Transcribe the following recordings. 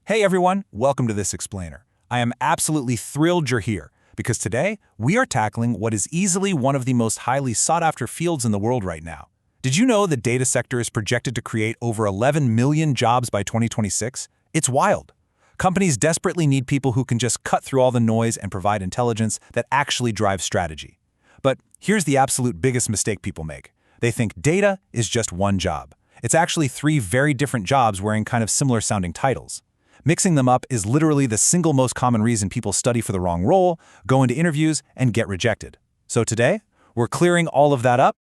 Hey everyone, welcome to this explainer. I am absolutely thrilled you're here, because today we are tackling what is easily one of the most highly sought-after fields in the world right now. Did you know the data sector is projected to create over 11 million jobs by 2026? It's wild. Companies desperately need people who can just cut through all the noise and provide intelligence that actually drives strategy. But here's the absolute biggest mistake people make. They think data is just one job. It's actually three very different jobs wearing kind of similar sounding titles. Mixing them up is literally the single most common reason people study for the wrong role, go into interviews, and get rejected. So today, we're clearing all of that up.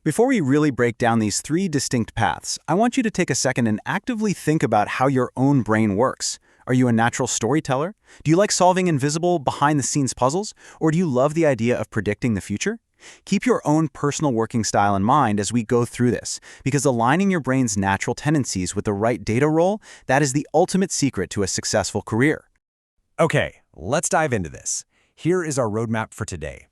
Before we really break down these three distinct paths, I want you to take a second and actively think about how your own brain works. Are you a natural storyteller? Do you like solving invisible, behind-the-scenes puzzles? Or do you love the idea of predicting the future? Keep your own personal working style in mind as we go through this, because aligning your brain's natural tendencies with the right data role, that is the ultimate secret to a successful career. Okay, let's dive into this. Here is our roadmap for today.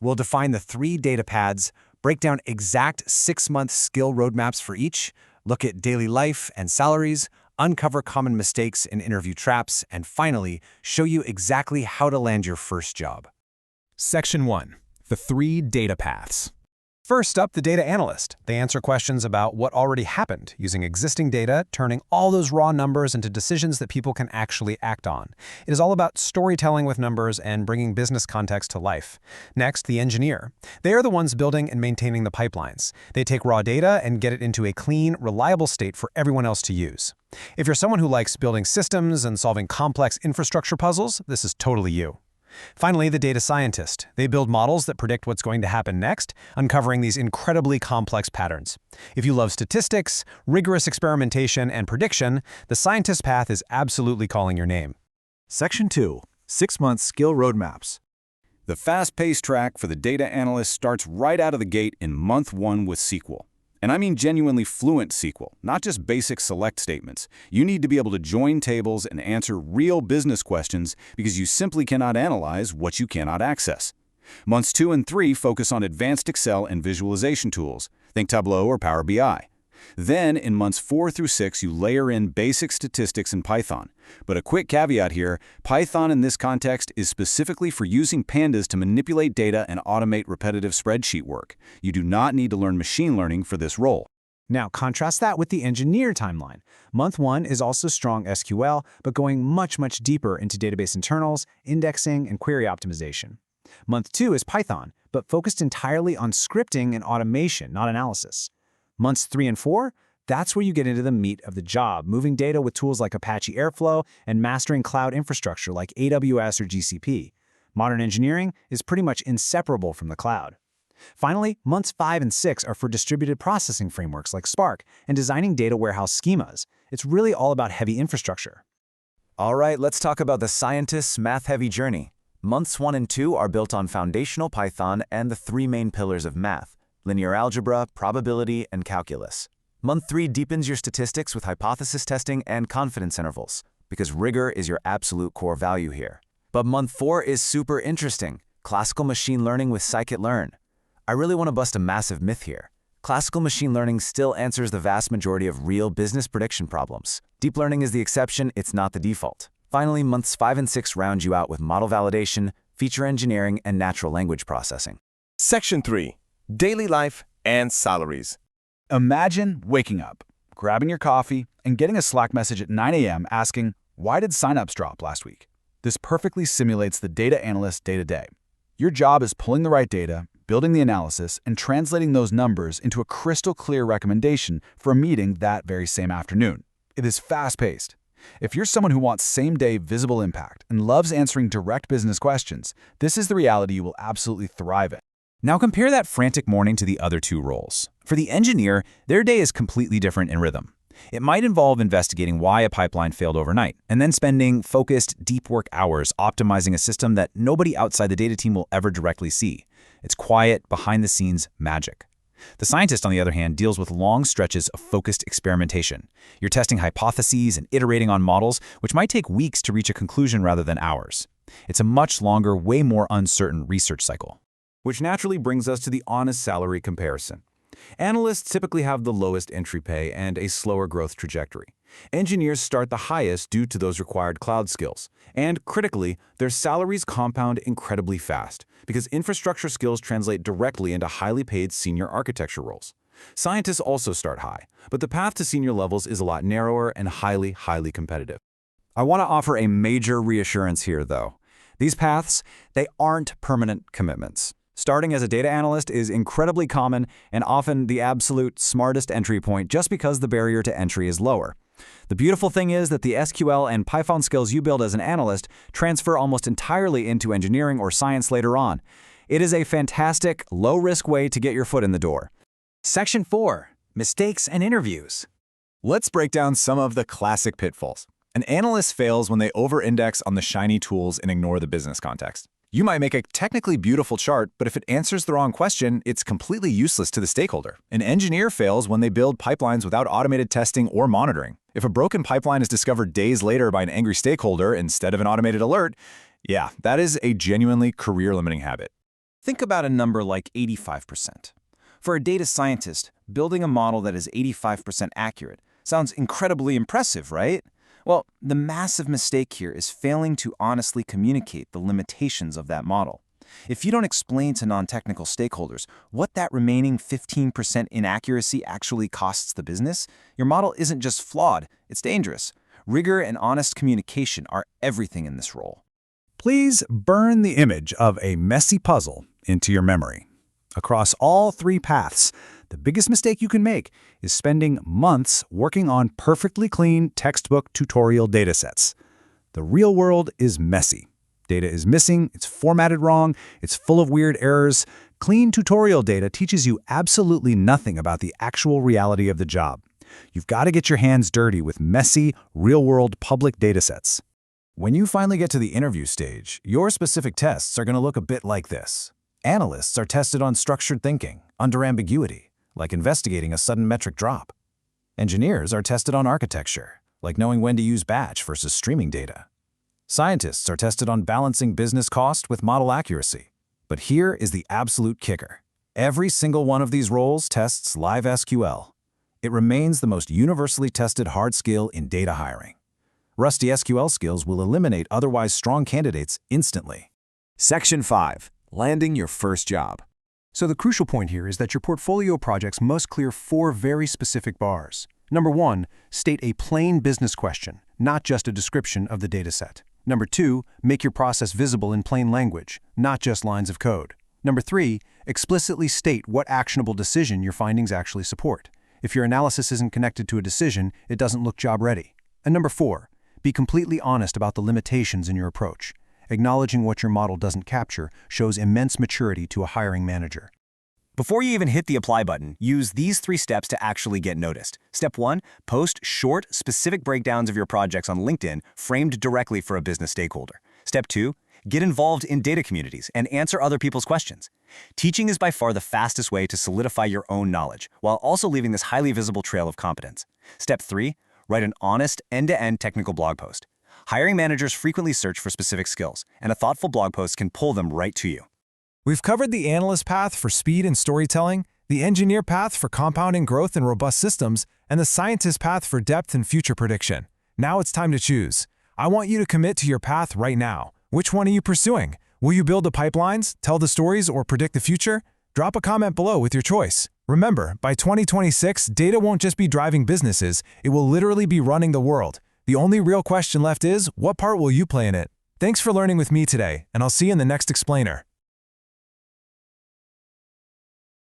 We'll define the three data paths, break down exact 6-month skill roadmaps for each, look at daily life and salaries, uncover common mistakes and interview traps, and finally, show you exactly how to land your first job. Section 1. The three data paths. First up, the data analyst. They answer questions about what already happened, using existing data, turning all those raw numbers into decisions that people can actually act on. It is all about storytelling with numbers and bringing business context to life. Next, the engineer. They are the ones building and maintaining the pipelines. They take raw data and get it into a clean, reliable state for everyone else to use. If you're someone who likes building systems and solving complex infrastructure puzzles, this is totally you. Finally, the data scientist. They build models that predict what's going to happen next, uncovering these incredibly complex patterns. If you love statistics, rigorous experimentation, and prediction, the scientist path is absolutely calling your name. Section 2. 6-month skill roadmaps. The fast-paced track for the data analyst starts right out of the gate in month 1 with SQL. And I mean genuinely fluent SQL, not just basic select statements. You need to be able to join tables and answer real business questions because you simply cannot analyze what you cannot access. Months 2 and 3 focus on advanced Excel and visualization tools. Think Tableau or Power BI. Then, in months 4 through 6, you layer in basic statistics in Python. But a quick caveat here, Python in this context is specifically for using pandas to manipulate data and automate repetitive spreadsheet work. You do not need to learn machine learning for this role. Now, contrast that with the engineer timeline. Month 1 is also strong SQL, but going much deeper into database internals, indexing, and query optimization. Month 2 is Python, but focused entirely on scripting and automation, not analysis. Months 3 and 4, that's where you get into the meat of the job, moving data with tools like Apache Airflow and mastering cloud infrastructure like AWS or GCP. Modern engineering is pretty much inseparable from the cloud. Finally, months 5 and 6 are for distributed processing frameworks like Spark and designing data warehouse schemas. It's really all about heavy infrastructure. All right, let's talk about the scientist's math-heavy journey. Months 1 and 2 are built on foundational Python and the three main pillars of math: linear algebra, probability, and calculus. Month 3 deepens your statistics with hypothesis testing and confidence intervals, because rigor is your absolute core value here. But month 4 is super interesting: classical machine learning with scikit-learn. I really want to bust a massive myth here. Classical machine learning still answers the vast majority of real business prediction problems. Deep learning is the exception, it's not the default. Finally, months 5 and 6 round you out with model validation, feature engineering, and natural language processing. Section 3. Daily life and salaries. Imagine waking up, grabbing your coffee, and getting a Slack message at 9 a.m. asking, "Why did signups drop last week?" This perfectly simulates the data analyst day-to-day. Your job is pulling the right data, building the analysis, and translating those numbers into a crystal clear recommendation for a meeting that very same afternoon. It is fast-paced. If you're someone who wants same-day visible impact and loves answering direct business questions, this is the reality you will absolutely thrive in. Now compare that frantic morning to the other two roles. For the engineer, their day is completely different in rhythm. It might involve investigating why a pipeline failed overnight, and then spending focused, deep work hours optimizing a system that nobody outside the data team will ever directly see. It's quiet, behind-the-scenes magic. The scientist, on the other hand, deals with long stretches of focused experimentation. You're testing hypotheses and iterating on models, which might take weeks to reach a conclusion rather than hours. It's a much longer, way more uncertain research cycle. Which naturally brings us to the honest salary comparison. Analysts typically have the lowest entry pay and a slower growth trajectory. Engineers start the highest due to those required cloud skills. And critically, their salaries compound incredibly fast because infrastructure skills translate directly into highly paid senior architecture roles. Scientists also start high, but the path to senior levels is a lot narrower and highly competitive. I want to offer a major reassurance here, though. These paths, they aren't permanent commitments. Starting as a data analyst is incredibly common and often the absolute smartest entry point just because the barrier to entry is lower. The beautiful thing is that the SQL and Python skills you build as an analyst transfer almost entirely into engineering or science later on. It is a fantastic, low-risk way to get your foot in the door. Section 4. Mistakes and Interviews. Let's break down some of the classic pitfalls. An analyst fails when they over-index on the shiny tools and ignore the business context. You might make a technically beautiful chart, but if it answers the wrong question, it's completely useless to the stakeholder. An engineer fails when they build pipelines without automated testing or monitoring. If a broken pipeline is discovered days later by an angry stakeholder instead of an automated alert, yeah, that is a genuinely career-limiting habit. Think about a number like 85%. For a data scientist, building a model that is 85% accurate sounds incredibly impressive, right? Well, the massive mistake here is failing to honestly communicate the limitations of that model. If you don't explain to non-technical stakeholders what that remaining 15% inaccuracy actually costs the business, your model isn't just flawed, it's dangerous. Rigor and honest communication are everything in this role. Please burn the image of a messy puzzle into your memory. Across all three paths, the biggest mistake you can make is spending months working on perfectly clean textbook tutorial datasets. The real world is messy. Data is missing, it's formatted wrong, it's full of weird errors. Clean tutorial data teaches you absolutely nothing about the actual reality of the job. You've got to get your hands dirty with messy, real-world public datasets. When you finally get to the interview stage, your specific tests are going to look a bit like this. Analysts are tested on structured thinking, under ambiguity, like investigating a sudden metric drop. Engineers are tested on architecture, like knowing when to use batch versus streaming data. Scientists are tested on balancing business cost with model accuracy. But here is the absolute kicker. Every single one of these roles tests live SQL. It remains the most universally tested hard skill in data hiring. Rusty SQL skills will eliminate otherwise strong candidates instantly. Section 5. Landing your first job. So the crucial point here is that your portfolio projects must clear 4 very specific bars. Number 1, state a plain business question, not just a description of the dataset. Number 2, make your process visible in plain language, not just lines of code. Number 3, explicitly state what actionable decision your findings actually support. If your analysis isn't connected to a decision, it doesn't look job ready. And number 4, be completely honest about the limitations in your approach. Acknowledging what your model doesn't capture shows immense maturity to a hiring manager. Before you even hit the apply button, use these 3 steps to actually get noticed. Step 1, post short, specific breakdowns of your projects on LinkedIn framed directly for a business stakeholder. Step 2, get involved in data communities and answer other people's questions. Teaching is by far the fastest way to solidify your own knowledge, while also leaving this highly visible trail of competence. Step 3, write an honest, end-to-end technical blog post. Hiring managers frequently search for specific skills, and a thoughtful blog post can pull them right to you. We've covered the analyst path for speed and storytelling, the engineer path for compounding growth and robust systems, and the scientist path for depth and future prediction. Now it's time to choose. I want you to commit to your path right now. Which one are you pursuing? Will you build the pipelines, tell the stories, or predict the future? Drop a comment below with your choice. Remember, by 2026, data won't just be driving businesses, it will literally be running the world. The only real question left is, what part will you play in it? Thanks for learning with me today, and I'll see you in the next explainer.